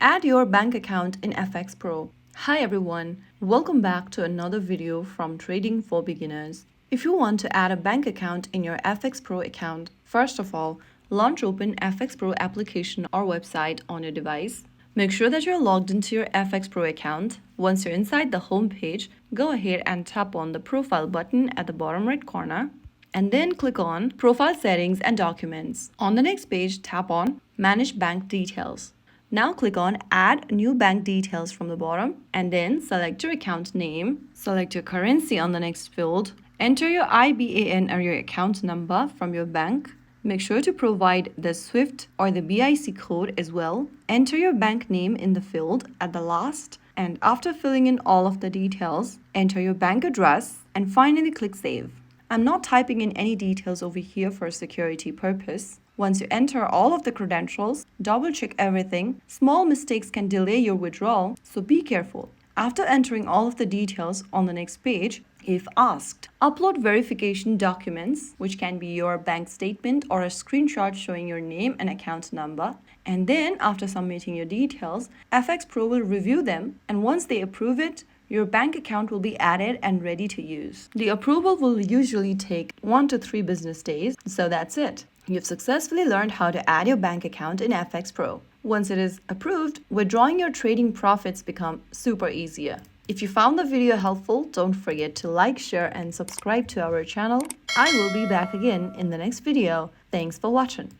Add your bank account in FxPro. Hi everyone, welcome back to another video from Trading for Beginners. If you want to add a bank account in your FxPro account, first of all, launch open FxPro application or website on your device. Make sure that you're logged into your FxPro account. Once you're inside the home page, go ahead and tap on the profile button at the bottom right corner and then click on Profile Settings and Documents. On the next page, tap on Manage Bank Details. Now click on Add New Bank Details from the bottom and then select your account name, select your currency on the next field, enter your IBAN or your account number from your bank. Make sure to provide the SWIFT or the BIC code as well. Enter your bank name in the field at the last, and after filling in all of the details, enter your bank address and finally click Save. I'm not typing in any details over here for security purpose. Once you enter all of the credentials, double check everything. Small mistakes can delay your withdrawal, so be careful. After entering all of the details on the next page, if asked, upload verification documents, which can be your bank statement or a screenshot showing your name and account number. And then after submitting your details, FxPro will review them, and once they approve it, your bank account will be added and ready to use. The approval will usually take 1 to 3 business days, so that's it. You've successfully learned how to add your bank account in FxPro. Once it is approved, withdrawing your trading profits become super easier. If you found the video helpful, don't forget to like, share, and subscribe to our channel. I will be back again in the next video. Thanks for watching.